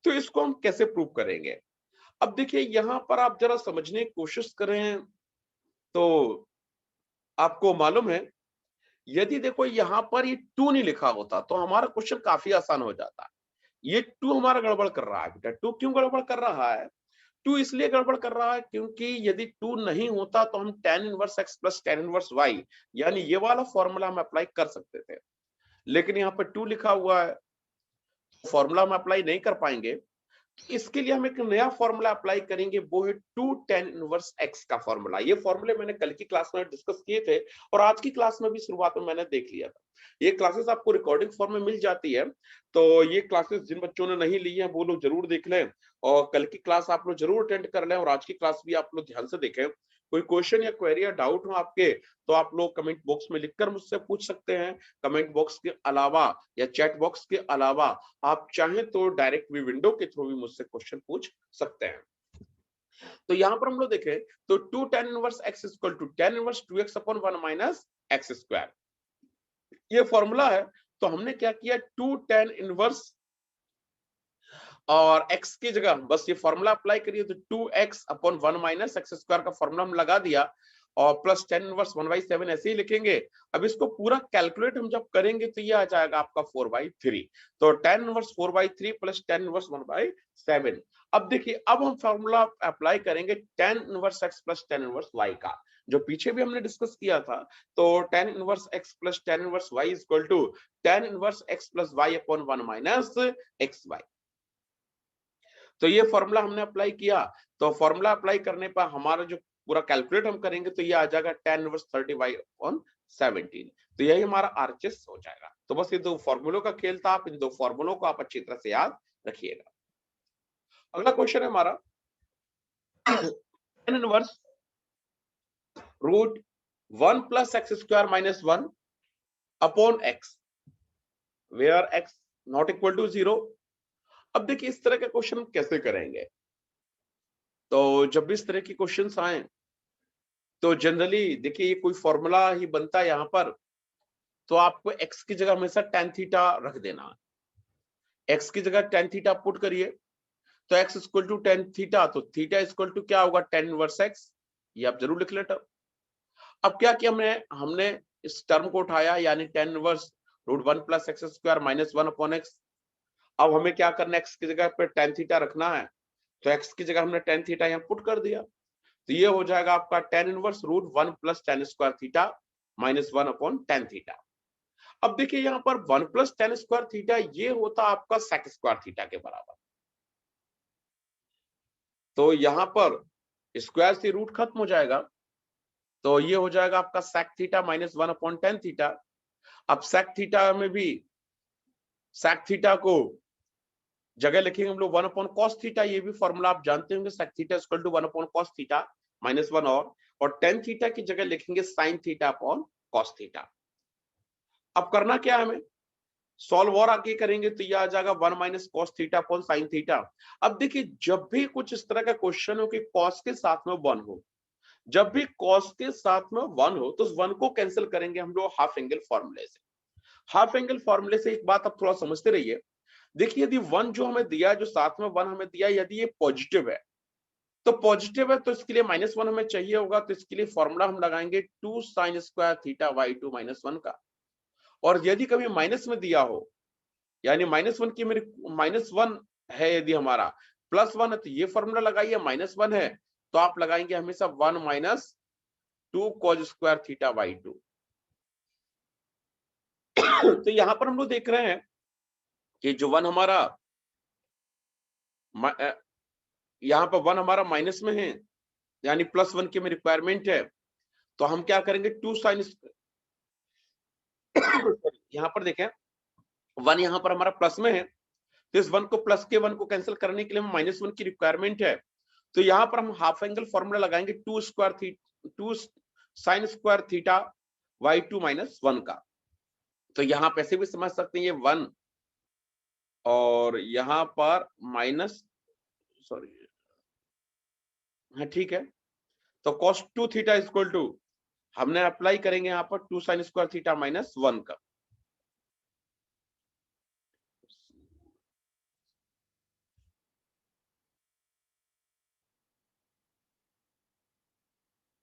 तो इसको हम कैसे प्रूव करेंगे। अब देखिए यहाँ पर आप जरा समझने की कोशिश करें, तो आपको मालूम है, यदि देखो यहाँ पर ये 2 नहीं लिखा होता तो हमारा क्वेश्चन काफी आसान हो जाता। ये 2 हमारा गड़बड़ कर रहा है बेटा। 2 क्यों गड़बड़ कर रहा है, 2 इसलिए गड़बड़ कर रहा है क्योंकि यदि 2 नहीं होता तो हम tan inverse x plus tan inverse y, यानी ये वाला फॉर्मूला हम अप्लाई कर सकते थे। लेकिन यहाँ पर 2 लिखा हुआ है, फॉर्मूला हम अप्लाई नहीं कर पाएंगे। इसके लिए हम एक नया फॉर्मूला अप्लाई करेंगे, वो है 2 tan इनवर्स x का फॉर्मूला। ये फॉर्मूले मैंने कल की क्लास में डिस्कस किए थे, और आज की क्लास में भी शुरुआत में मैंने देख लिया था। ये क्लासेस आपको रिकॉर्डिंग फॉर्म में मिल जाती है, तो ये क्लासेस जिन बच्चों ने नहीं ली है वो लोग जरूर देख लें, और कल की क्लास आप लोग जरूर अटेंड कर लें, और आज की क्लास भी आप लोग ध्यान से देखें। कोई क्वेश्चन या क्वेरी या डाउट हो आपके, तो आप लोग कमेंट बॉक्स में लिखकर मुझसे पूछ सकते हैं। कमेंट बॉक्स के अलावा या चैट बॉक्स के अलावा आप चाहें तो डायरेक्ट भी विंडो के थ्रू भी मुझसे क्वेश्चन पूछ सकते हैं। तो यहाँ पर हम लोग देखें तो 2 tan inverse x equal to tan inverse 2x upon 1 minus x square, ये फॉर्मूला है। तो हमने क्या किया, 2 tan इनवर्स और x की जगह बस ये फॉर्मूला अप्लाई करिए, तो 2x upon 1 minus x square का फॉर्मूला हम लगा दिया, और प्लस tan इनवर्स 1/7 ऐसे ही लिखेंगे। अब इसको पूरा कैलकुलेट हम जब करेंगे तो ये आ जाएगा आपका 4/3। तो tan inverse 4/3 plus tan inverse 1/7। अब देखिए, अब हम फॉर्मूला अप्लाई करेंगे tan inverse x plus tan inverse y का, जो पीछे भी हमने डिस्कस किया था। तो tan inverse x plus tan inverse y equal to tan inverse x plus y upon 1 minus xy। तो ये फॉर्मूला हमने अप्लाई किया। तो फॉर्मूला अप्लाई करने पर हमारा जो पूरा कैलकुलेट हम करेंगे तो ये आ जाएगा tan इनवर्स 30y अपॉन 17। तो यही हमारा RHS हो जाएगा। तो बस ये दो फॉर्मूलों का खेल था, आप इन दो फॉर्मूलों को आप अच्छी तरह से याद रखिएगा। अगला क्वेश्चन है हमारा tan inverse root 1 plus x square minus 1 upon x where x not equal to 0। अब देखिए इस तरह के क्वेश्चन कैसे करेंगे। तो जब भी इस तरह की क्वेश्चंस आए तो जनरली देखिए ये कोई फॉर्मूला ही बनता है यहाँ पर, तो आपको x की जगह हमेशा tan थीटा रख देना। x की जगह tan थीटा पुट करिए, तो x equal to tan theta, तो थीटा इक्वल टू क्या होगा, tan इनवर्स x। ये आप जरूर लिख लेटर। अब क्या किया हमने हमने इस टर्म को उठाया, यानी tan inverse root 1 plus x square minus 1 upon x. अब हमें क्या करना है, x की जगह पे tan थीटा रखना है, तो x की जगह हमने tan थीटा यहाँ पुट कर दिया। तो ये हो जाएगा आपका tan inverse root 1 plus tan square theta minus 1 upon tan theta. अब देखिए यहाँ पर 1 प्लस tan स्क्वायर थीटा ये होता आपका sec स्क्वायर थीटा के बराबर। तो यहाँ पर स्क्वायर से रूट खत्म हो जाएगा, तो ये हो जाएगा आपका sec theta minus 1 upon tan theta. अब sec थीटा में भी sec थीटा को जगह लिखेंगे हम लोग 1 अपॉन cos थीटा, ये भी फॉर्मूला आप जानते होंगे, sec theta equal to 1 upon cos theta minus 1 और tan थीटा की जगह लिखेंगे sin theta upon cos theta. अब करना क्या है हमें, सॉल्व और आगे करेंगे तो ये आ जाएगा 1 minus cos theta upon sin theta. अब देखिए जब भी कुछ इस तरह का क्वेश्चन हो कि cos के साथ में 1 हो, जब भी cos के साथ में 1 हो तो उस 1 को कैंसिल करेंगे हम लोग हाफ एंगल फॉर्मूले से। हाफ एंगल फॉर्मूले से एक बात आप थोड़ा समझते रहिए। देखिए यदि 1 जो हमें दिया है, जो साथ में 1 हमें दिया, यदि ये पॉजिटिव है तो पॉजिटिव है, तो इसके लिए माइनस 1 हमें चाहिए होगा, तो इसके लिए फॉर्मूला हम लगाएंगे 2 sin square theta by 2 minus 1 का। और यदि कभी माइनस में दिया हो, यानी माइनस 1 की मेरी माइनस 1 है, यदि हमारा प्लस 1 है तो ये फॉर्मूला लगाइए, माइनस 1 है तो आप लगाएंगे हमेशा 1 minus 2 cos square theta by 2। तो यहां पर हम लोग देख रहे हैं कि जो 1 हमारा यहाँ पर 1 हमारा माइनस में है, यानी प्लस 1 की में रिक्वायरमेंट है, तो हम क्या करेंगे 2 साइन यहाँ पर देखें 1 यहाँ पर हमारा प्लस में है, तो इस 1 को प्लस के 1 को कैंसिल करने के लिए हम माइनस 1 की रिक्वायरमेंट है, तो यहाँ पर हम हाफ एंगल फॉर्मूला लगाएंगे 2 sine square theta by 2 minus 1 का। तो यहाँ पे ऐसे भी समझ सकते हैं ये 1 और यहाँ पर माइनस, सॉरी हाँ ठीक है, तो cos 2 थीटा इक्वल टू हमने अप्लाई करेंगे यहाँ पर 2 साइन स्क्वायर थीटा माइनस 1 का।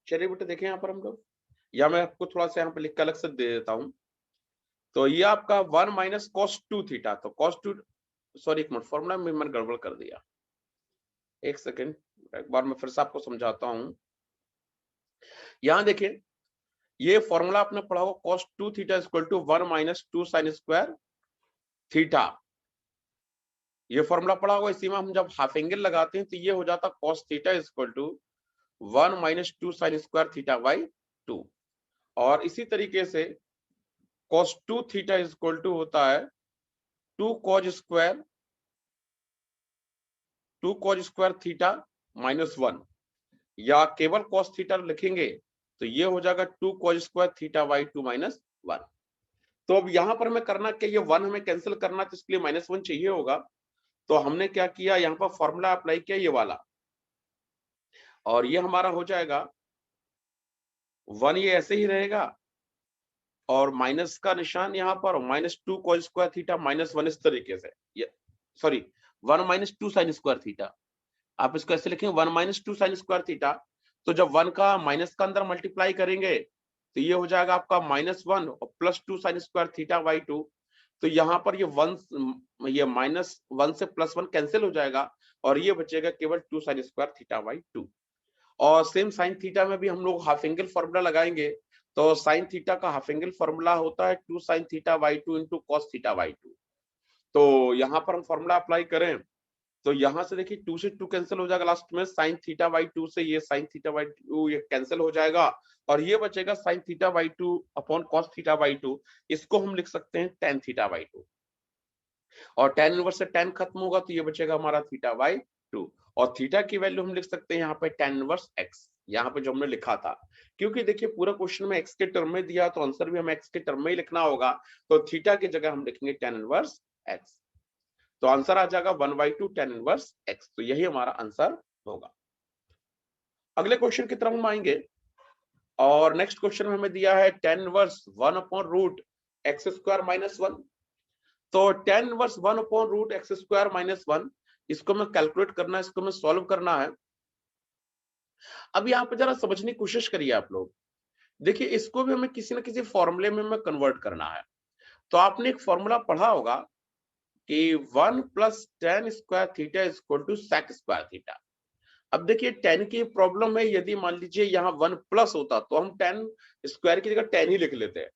चलिए बेटे देखें यहाँ पर हम लोग, या मैं आपको थोड़ा सा यहाँ पर लिख कर अलग से दे देता हूँ। तो ये आपका 1 माइनस cos 2 थीटा, तो cos 2, सॉरी एक मिनट फॉर्मूला में मैंने गड़बड़ कर दिया, एक सेकेंड, एक बार मैं फिर से आपको समझाता हूँ। यहाँ देखिए ये फॉर्मूला आपने पढ़ा होगा cos 2 theta equal to 1 minus 2 sine square theta, ये फॉर्मूला पढ़ा होगा। इसी में हम जब हाफ एंगल लगाते हैं तो ये हो जाता cos theta equal to 1 minus 2 sine square theta by 2, और इसी तरीके से cos 2 थीटा इक्वल टू होता है 2 cos स्क्वायर थीटा माइनस 1, या केवल cos थीटा लिखेंगे तो ये हो जाएगा 2 cos square theta by 2 minus 1। तो अब यहाँ पर हमें करना क्या, ये 1 हमें कैंसिल करना, तो इसके लिए माइनस 1 चाहिए होगा, तो हमने क्या किया यहाँ पर फॉर्मूला अप्लाई किया ये वाला, और ये हमारा हो जाएगा 1, ये ऐसे ही रहेगा और माइनस का निशान यहाँ पर minus 2 cos square theta minus 1, इस तरीके से, ये sorry 1 minus 2 sine square theta, आप इसको ऐसे लिखेंगे 1 माइनस 2 साइन स्क्वायर थीटा। तो जब 1 का माइनस का अंदर मल्टीप्लाई करेंगे तो ये हो जाएगा आपका -1 और plus 2 sine square theta by 2। तो यहाँ पर ये 1, ये -1 से +1 कैंसिल हो जाएगा और ये बचेगा केवल 2 साइन स्क्वायर थीटा बाई 2। और सेम साइन थीटा में भी हम लोग हाफ एंगल फॉर्मूला लगाएंगे, तो साइन थीटा का हाफ एंगल फॉर्मूला होता है 2 sine theta by 2 into cos theta by 2। तो यहाँ पर हम फॉर्मूला अप्लाई करें तो यहां से देखिए 2 से 2 कैंसिल हो जाएगा, लास्ट में साइन थीटा बाई 2 से ये साइन थीटा बाई 2 ये कैंसिल हो जाएगा और ये बचेगा sine theta by 2 upon cos theta by 2। इसको हम लिख सकते हैं टेन थीटा बाई 2 और टेन इनवर्स से टेन खत्म होगा तो ये बचेगा हमारा थीटा बाई 2 और थीटा की वैल्यू हम लिख सकते हैं यहाँ पे टेन इनवर्स एक्स, यहाँ पे जो हमने लिखा था। क्योंकि देखिए पूरा क्वेश्चन में एक्स के टर्म में दिया तो आंसर भी हमें एक्स के टर्म में ही लिखना होगा, तो थीटा की जगह हम लिखेंगे टेन इनवर्स एक्स। तो आंसर आ जाएगा 1/2 टेन इनवर्स एक्स। तो यही हमारा आंसर होगा। अगले क्वेश्चन की तरफ हम आएंगे और नेक्स्ट क्वेश्चन में हमें दिया है tan inverse 1 upon root x square minus 1। तो tan inverse 1 upon root x square minus 1 इसको मैं कैलकुलेट करना है, इसको मैं सॉल्व करना है। अब यहाँ पे जरा समझने की कोशिश करिए आप लोग। देखिए इसको भी हमें किसी ना किसी फॉर्मूले में मैं कन्वर्ट करना है। तो आपने एक फॉर्मूला पढ़ा होगा कि 1 plus tan square theta is equal to sec square theta. अब देखिए टेन की प्रॉब्लम है, यदि मान लीजिए यहाँ 1 प्लस होता तो हम टेन स्क्वायर की जगह 10 ही लिख लेते हैं,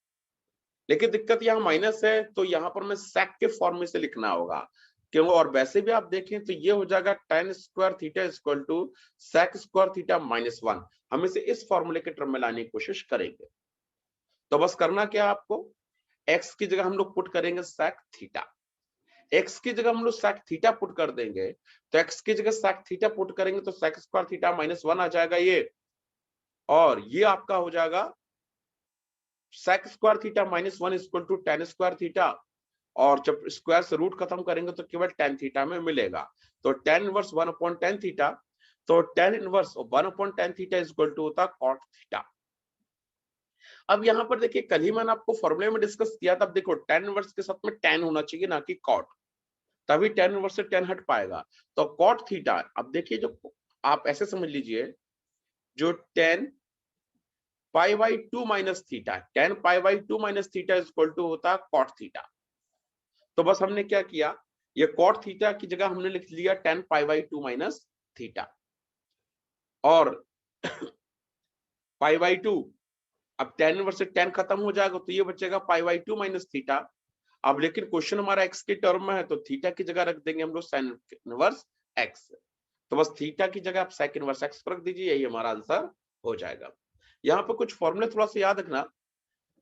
लेकिन दिक्कत यहाँ माइनस है तो यहाँ पर मैं सेक के फॉर्म में से लिखना होगा क्यों। और वैसे भी आप देखें तो ये हो जाएगा tan square theta is equal to sec square theta minus 1। हम इसे इस फॉर्मूले के टर्म में लाने की कोशिश करेंगे। तो बस करना क्या है आपको, एक्स की जगह हम लोग पुट करेंगे सेक थीटा, एक्स की जगह हम लोग सेक थीटा पुट कर देंगे तो एक्स की जगह सेक थीटा पुट करेंगे तो सेक स्क्वायर थीटा माइनस 1 आ जाएगा ये, और ये आपका हो जाएगा sec square theta minus 1 equal to tan square theta, और जब स्क्वायर से रूट खत्म करेंगे तो केवल टेन थीटा में मिलेगा। तो tan inverse 1 upon tan theta, तो tan inverse 1 upon tan theta is equal to होता कॉट थीटा। अब यहाँ पर देखिए कल ही मैंने आपको फॉर्मूले में डिस्कस किया था। अब देखो टेन इनवर्स के साथ में टेन होना चाहिए ना कि कॉट, तभी टेन इनवर्स से टेन हट पाएगा। तो कॉट थीटा, अब देखिए जो आप ऐसे समझ लीजिए जो tan pi by 2 minus theta, tan pi by 2 minus theta is equal to होता कॉट थीटा। तो बस हमने क्या किया, ये कॉट थीटा की जगह हमने लिख लिया ten pi by 2 minus theta, और पाई बाई 2, अब टेन इनवर्स से टेन खत्म हो जाएगा तो ये बचेगा पाई बाई 2 माइनस थीटा। अब लेकिन क्वेश्चन हमारा एक्स के टर्म में है तो थीटा की जगह रख देंगे हम लोग साइन इनवर्स एक्स। तो बस थीटा की जगह आप साइन इनवर्स एक्स रख दीजिए, यही हमारा आंसर हो जाएगा। यहाँ पे कुछ फॉर्मूले थोड़ा सा याद रखना,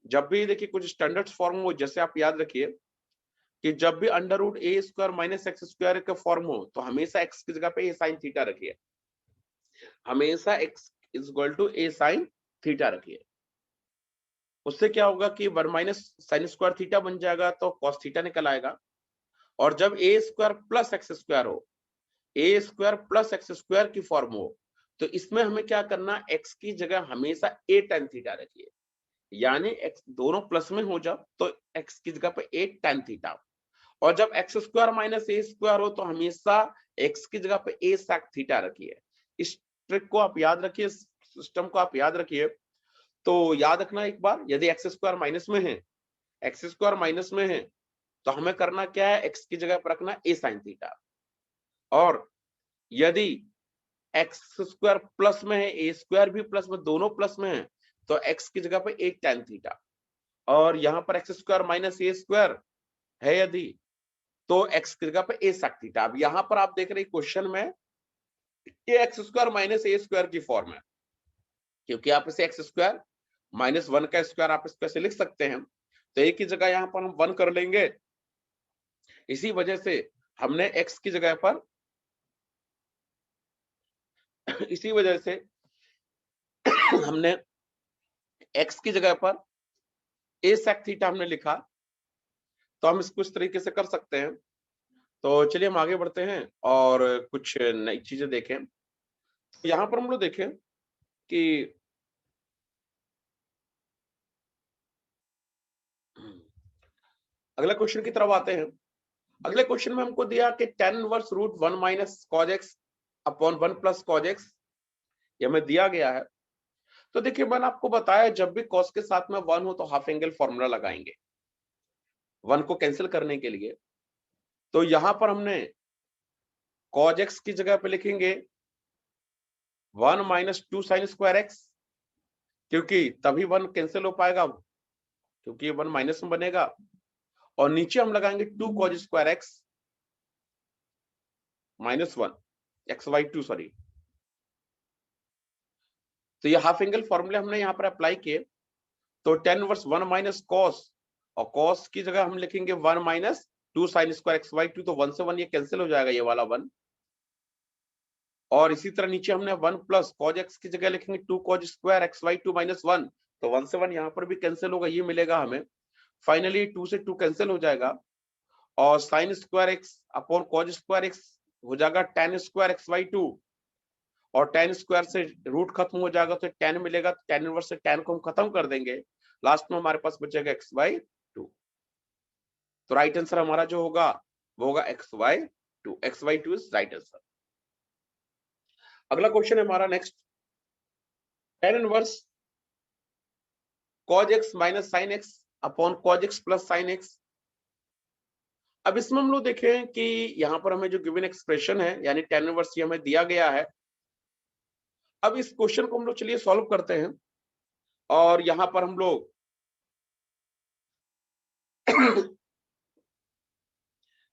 जब भी देखिए कुछ स्टैंडर्ड फॉर्म हो, जैसे आप याद रखिए कि जब भी अंडर रूट ए स्क्वायर माइनस एक्स स्क्वायर का फॉर्म हो तो हमेशा एक्स की जगह पे ए साइन थीटा रखिए, हमेशा x is equal to a sine theta रखिए। उससे क्या होगा कि 1 माइनस साइन स्क्वायर थीटा बन जाएगा तो कॉस थीटा निकल आएगा। और जब ए स्क्वायर प्लस एक्स स्क्वायर हो, ए स्क्वायर प्लस एक्स स्क्वायर की फॉर्म हो, तो इसमें हमें क्या करना, एक्स की जगह हमेशा ए टेन थीटा रखिए, यानी एक्स दोनों प्लस में हो जाओ तो एक्स की जगह पे ए टेन थीटा। और जब एक्स स्क्वायर माइनस ए स्क्वायर हो तो हमेशा एक्स की जगह पे ए सेक थीटा रखिए। इस ट्रिक को आप याद रखिए, सिस्टम को आप याद रखिए। तो याद रखना एक बार, यदि एक्स स्क्वायर माइनस में है, एक्स स्क्वायर माइनस में है तो हमें करना क्या है, एक्स की जगह पर रखना ए साइन थीटा, और यदि एक्स स्क्वायर प्लस में है, ए स्क्वायर भी प्लस में, दोनों प्लस में है तो एक्स की जगह पे ए टेन थीटा, और यहाँ पर एक्स स्क्वायर माइनस ए स्क्वायर है यदि, तो एक्स की जगह पे ए सेक थीटा। अब यहाँ पर आप देख रहे क्वेश्चन में ये एक्स स्क्वायर माइनस ए स्क्वायर की फॉर्म है, क्योंकि आप इसे एक्स स्क्वायर माइनस 1 का स्क्वायर आप इस पे लिख सकते हैं, तो एक ही जगह यहाँ पर हम 1 कर लेंगे। इसी वजह से हमने एक्स की जगह पर इसी वजह से हमने एक्स की जगह पर ए सेक थीटा हमने लिखा। तो हम इसको इस तरीके से कर सकते हैं। तो चलिए हम आगे बढ़ते हैं और कुछ नई चीजें देखें। तो यहाँ पर हम लोग देखें कि अगला क्वेश्चन की तरफ आते हैं। अगले क्वेश्चन में हमको दिया कि tan inverse root 1 minus cos x upon 1 plus cos x, ये हमें दिया गया है। तो देखिए मैंने आपको बताया जब भी कॉस के साथ में 1 हो तो हाफ एंगल फॉर्मूला लगाएंगे 1 को कैंसिल करने के लिए। तो यहां पर हमने कॉज एक्स की जगह पे लिखेंगे 1 माइनस 2 साइन स्क्वायर एक्स, क्योंकि तभी 1 कैंसिल हो पाएगा, क्योंकि 1 माइनस में बनेगा। और नीचे हम लगाएंगे 2 cause square x, -1 xy2 sorry. तो ये हाफ एंगल फॉर्मूले हमने यहाँ पर अप्लाई किए, तो tan इनवर्स 1 माइनस कॉस, और कॉस की जगह हम लिखेंगे 1 माइनस 2 साइन स्क्वायर xy2, तो 1 से 1 ये कैंसिल हो जाएगा, ये वाला 1। और इसी तरह नीचे हमने 1 प्लस कॉज एक्स की जगह लिखेंगे 2 कॉज स्क्वायर xy2 माइनस 1, तो 1 से 1 यहाँ पर भी कैंसिल होगा, ये मिलेगा हमें। फाइनली 2 से 2 कैंसिल हो जाएगा, और sine square x upon cos square x हो जाएगा tan स्क्वायर xy2, और tan स्क्वायर से रूट खत्म हो जाएगा तो tan मिलेगा, tan इनवर्स से tan को हम खत्म कर देंगे, लास्ट में हमारे पास बचेगा xy2। तो राइट आंसर हमारा जो होगा वो होगा xy2 इज राइट आंसर। अगला क्वेश्चन है हमारा next, tan inverse cos x minus sin x upon cos x plus sin x। अब इसमें हम लोग देखें कि यहाँ पर हमें जो गिवन एक्सप्रेशन है यानी tan इनवर्स ये हमें दिया गया है। अब इस क्वेश्चन को हम लोग चलिए सॉल्व करते हैं, और यहाँ पर हम लोग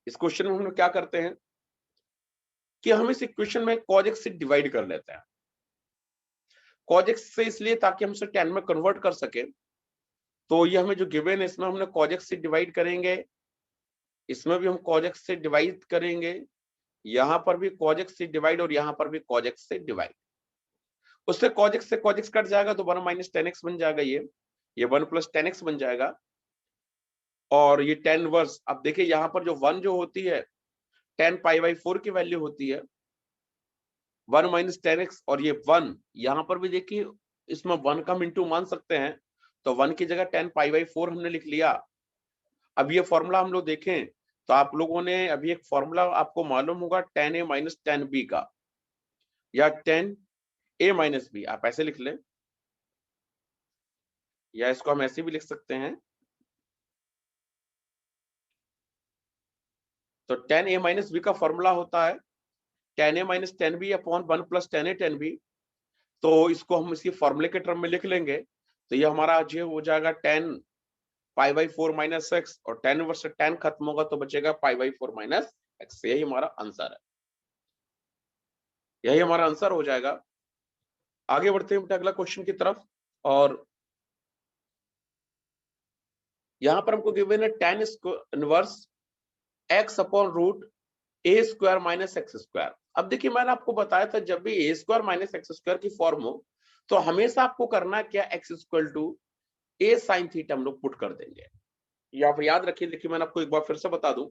इस क्वेश्चन में हम लोग क्या करते हैं कि हम इस इक्वेशन में cos x से डिवाइड कर लेते हैं। cos x से इसलिए ताकि हम इसे tan में कन्वर्ट कर सके, तो ये हमें जो गिवन है इसमें हमने cos x से डिवाइड करेंगे, इसमें भी हम cos x से डिवाइड करेंगे, यहाँ पर भी cos x से डिवाइड, और यहाँ पर भी cos x से डिवाइड। उससे cos x से cos x कट जाएगा तो 1 माइनस tan x बन जाएगा, ये 1 प्लस tan x बन जाएगा। और ये tan इनवर्स, अब देखिए यहाँ पर जो 1 जो होती है tan π/4 की वैल्यू होती है 1 माइनस tan x, और ये 1 यहाँ पर भी देखिए इसमें 1 का हम इंटू मान सकते हैं, तो 1 की जगह tan π/4 हमने लिख लिया। अब ये फॉर्मूला हम लोग देखें तो आप लोगों ने अभी एक फॉर्मूला आपको मालूम होगा tan a minus tan b का, या tan a माइनस b, आप ऐसे लिख लें, या इसको हम ऐसे भी लिख सकते हैं। तो tan a माइनस b का फॉर्मूला होता है tan a minus tan b upon 1 plus tan a tan b। तो इसको हम इसकी फॉर्मूले के टर्म में लिख लेंगे, तो ये हमारा जो हो जाएगा tan π/4 माइनस x, और tan इनवर्स से tan खत्म होगा तो बचेगा π/4 माइनस x। यही हमारा आंसर है, यही हमारा आंसर हो जाएगा। आगे बढ़ते हैं बेटा अगला क्वेश्चन की तरफ, और यहाँ पर हमको गिवन है tan inverse x upon root a square minus x square. अब देखिए मैंने आपको बताया था जब भी a square minus x square की फॉर्म हो तो हमेशा आपको करना क्या, x equal to a sine theta हम लोग पुट कर देंगे। या फिर याद रखिए, देखिए मैंने आपको एक बार फिर से बता दूं,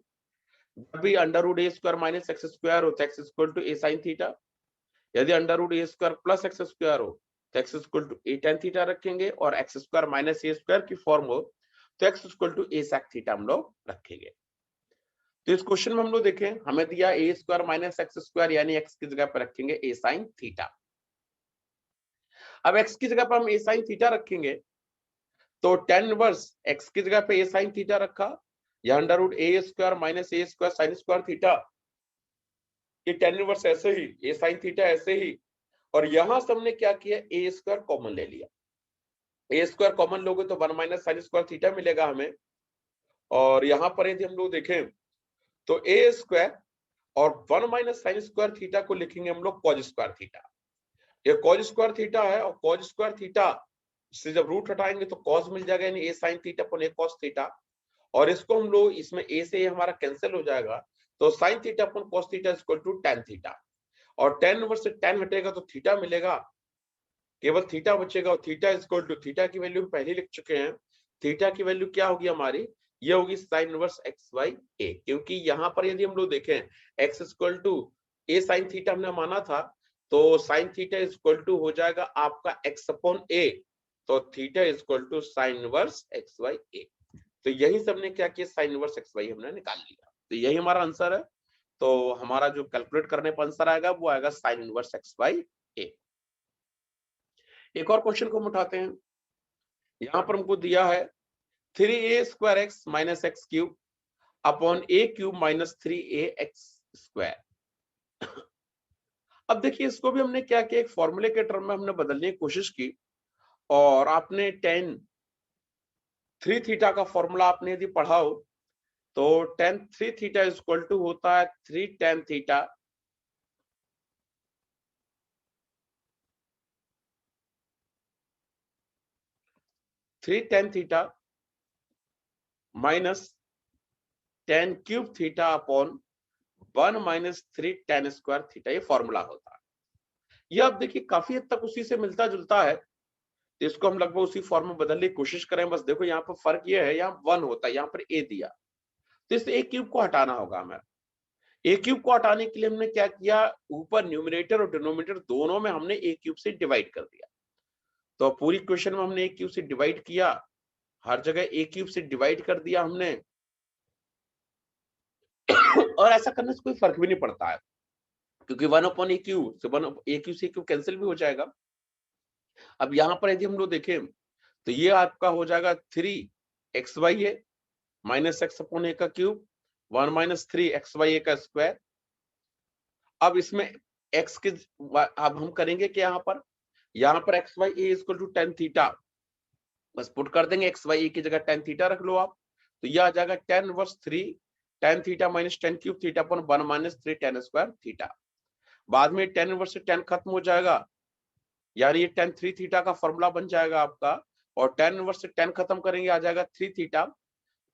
जब भी under root a square minus x square हो तो x equal to a sine theta, यदि under root a square plus x square हो तो x equal to a tan theta रखेंगे, और x square minus a square की form हो तो x equal to a sec theta हम लोग रखेंगे। तो इस क्वेश्चन में हम लोग देखें हमें दिया a square minus x square, यानी x की जगह पर रखेंगे a साइन थीटा। अब x की जगह पर हम a साइन थीटा रखेंगे, तो tan इनवर्स x की जगह पे a साइन थीटा रखा, या under root a square minus a square sine square theta, ये tan इनवर्स ऐसे ही, a साइन थीटा ऐसे ही, और यहां से हमने क्या किया, a स्क्वायर कॉमन ले लिया। a स्क्वायर कॉमन लोगे तो 1 माइनस साइन स्क्वायर थीटा मिलेगा हमें, और यहाँ पर यदि हम लोग देखें तो a स्क्वायर और 1 माइनस साइन स्क्वायर थीटा को लिखेंगे हम लोग कॉज स्क्वायर थीटा। ये कॉज स्क्वायर थीटा है, और कॉज स्क्वायर थीटा से जब रूट हटाएंगे तो कॉस मिल जाएगा, यानी a sine theta upon a cos theta, और इसको हम लोग इसमें a से हमारा कैंसिल हो जाएगा, तो sine theta upon cos theta equal to tan theta, और tan इनवर्स से tan हटेगा तो थीटा मिलेगा, केवल थीटा बचेगा, और थीटा इक्वल टू, थीटा की वैल्यू पहले लिख चुके हैं, थीटा की वैल्यू क्या होगी हमारी, ये होगी sine inverse x by a, क्योंकि यहाँ पर यदि हम लोग देखें x equal to a sine theta हमने माना था, तो साइन थीटा इक्वल टू हो जाएगा आपका एक्स अपॉन ए, तो theta equal to sine inverse x by A. तो यही से हमने क्या किया, साइन इनवर्स एक्स बाई हमने निकाल लिया, तो यही हमारा आंसर है। तो हमारा जो कैलकुलेट करने पर आंसर आएगा वो आएगा साइन इनवर्स एक्स बाई ए। एक और क्वेश्चन को हम उठाते हैं, यहाँ पर हमको दिया है 3a square x minus x cube upon a cube minus 3a x square. अब देखिए इसको भी हमने क्या किया, एक फॉर्मूले के टर्म में हमने बदलने की कोशिश की, और आपने tan 3 थीटा का फॉर्मूला आपने यदि पढ़ा हो तो tan 3 थीटा इक्वल टू होता है 3 tan theta 3 tan theta minus tan cube theta upon 1 minus 3 tan square theta, ये फॉर्मूला होता है। ये आप देखिए काफी हद तक उसी से मिलता जुलता है, तो इसको हम लगभग उसी फॉर्म में बदलने की कोशिश करें। बस देखो यहाँ पर फर्क ये है, यहाँ 1 होता है, यहाँ पर a दिया, तो इस a क्यूब को हटाना होगा हमें। a क्यूब को हटाने के लिए हमने क्या किया, ऊपर न्यूमरेटर और डिनोमिनेटर दोनों में हमने a क्यूब से डिवाइड कर दिया। तो पूरी क्वेश्चन में हमने a क्यूब से डिवाइड किया, हर जगह a क्यूब से डिवाइड कर दिया हमने। और ऐसा करने से कोई फर्क भी नहीं पड़ता है, क्योंकि 1 अपॉन a क्यूब से 1 a क्यूब से क्यूब कैंसिल भी हो जाएगा। अब यहाँ पर यदि हम लोग देखें तो ये आपका हो जाएगा 3xy माइनस एक्स अपॉन ए का क्यूब 1 माइनस 3xy का स्क्वायर। अब इसमें x के अब हम करेंगे कि यहाँ पर xy equal to tan theta, बस पुट कर देंगे xy की जगह tan थीटा रख लो आप, तो यह आ जाएगा tan inverse 3 tan theta minus tan cube theta upon 1 minus 3 tan square theta. बाद में tan इनवर्स से tan खत्म हो जाएगा, यानी ये tan 3 थीटा का फॉर्मूला बन जाएगा आपका, और tan इनवर्स से tan खत्म करेंगे आ जाएगा 3 थीटा।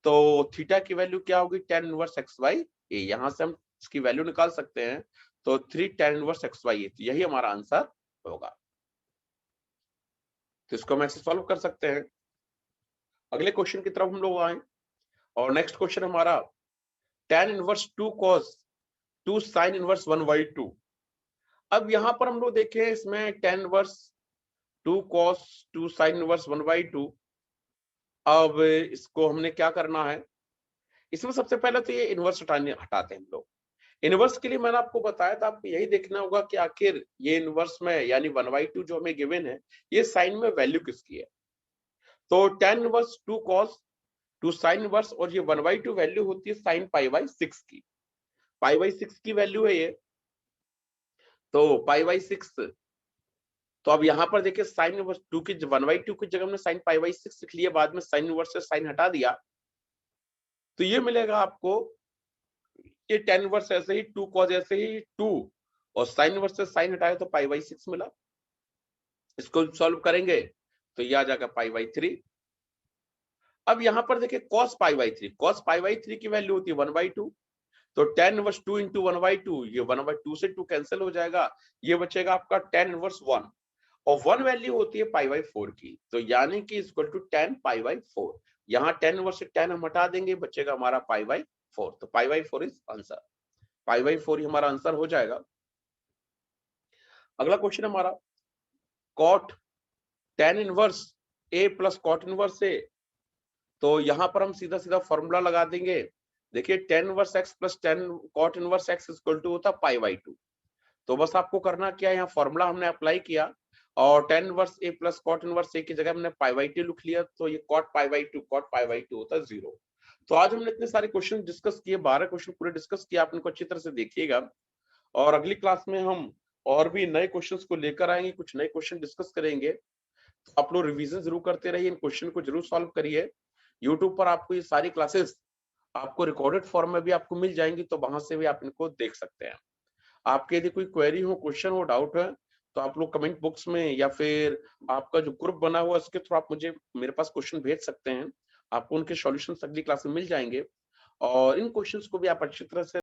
तो थीटा की वैल्यू क्या होगी, tan इनवर्स xy a, यहां से हम इसकी वैल्यू निकाल सकते हैं, तो 3 tan इनवर्स xy a, तो यही हमारा आंसर होगा। तो इसको हम ऐसे सॉल्व कर सकते हैं। अगले क्वेश्चन की तरफ हम लोग आए, और नेक्स्ट क्वेश्चन हमारा tan inverse 2 cos 2 sin inverse 1/2। अब यहाँ पर हम लोग देखें, इसमें tan inverse 2 cos 2 sin inverse 1/2। अब इसको हमने क्या करना है, इसमें सबसे पहले तो ये इनवर्स हटाते हैं हम लोग। इनवर्स के लिए मैंने आपको बताया था, आपको यही देखना होगा कि आखिर ये इनवर्स में यानी 1/2 जो हमें गिवन है, ये साइन में वैल्यू किसकी है। तो tan inverse 2 cos 2 sin inverse, और ये 1/2 वैल्यू होती है sin π/6 की। π/6 की वैल्यू है ये, तो π/6। तो अब यहाँ पर देखिए साइन इनवर्स 2 की 1/2 की जगह हमने sin π/6 लिख लिया, बाद में साइन इनवर्स से साइन हटा दिया, तो ये मिलेगा आपको ये tan इनवर्स ऐसे ही 2 cos ऐसे ही 2, और sin इनवर्स से sin हटाए तो π/6 मिला। इसको सॉल्व करेंगे तो ये आ जाएगा π/3। अब यहाँ पर देखिए cos π/3 की वैल्यू होती है 1/2, तो tan इनवर्स 2 इंटू 1/2, ये 1/2 से 2 कैंसिल हो जाएगा, ये बचेगा आपका tan इनवर्स 1, और 1 वैल्यू होती है π/4 की, तो यानी कि इक्वल टू tan π/4। यहाँ tan इनवर्स से tan हम हटा देंगे, बचेगा हमारा π/4, तो π/4 इज आंसर। π/4 ही हमारा आंसर हो जाएगा। अगला क्वेश्चन हमारा cot tan inverse a plus cot inverse a, तो यहाँ पर हम सीधा सीधा फॉर्मूला लगा देंगे। देखिए tan inverse x plus tan cot inverse x equal to होता है π/2, तो बस आपको करना क्या है, यहाँ फॉर्मूला हमने अप्लाई किया, और tan inverse a plus cot inverse a की जगह हमने π/2 लिख लिया, तो ये cot π/2 होता है 0। तो आज हमने इतने सारे क्वेश्चन डिस्कस किए, 12 क्वेश्चन पूरे डिस्कस किए, आप इनको अच्छी तरह से देखिएगा, और अगली क्लास में हम और भी नए क्वेश्चंस को लेकर आएंगे, कुछ नए क्वेश्चन डिस्कस करेंगे। तो आप लोग रिवीजन जरूर करते रहिए, इन क्वेश्चन को जरूर सॉल्व करिए। यूट्यूब पर आपको ये सारी क्लासेस आपको रिकॉर्डेड फॉर्म में भी आपको मिल जाएंगी, तो वहां से भी आप इनको देख सकते हैं। आपके यदि कोई क्वेरी हो, क्वेश्चन हो, डाउट है, तो आप लोग कमेंट बॉक्स में या फिर आपका जो ग्रुप बना हुआ है उसके थ्रू आप मुझे मेरे पास क्वेश्चन भेज सकते हैं, आपको उनके सॉल्यूशंस अगली क्लास में मिल जाएंगे, और इन क्वेश्चंस को भी आप अच्छी तरह से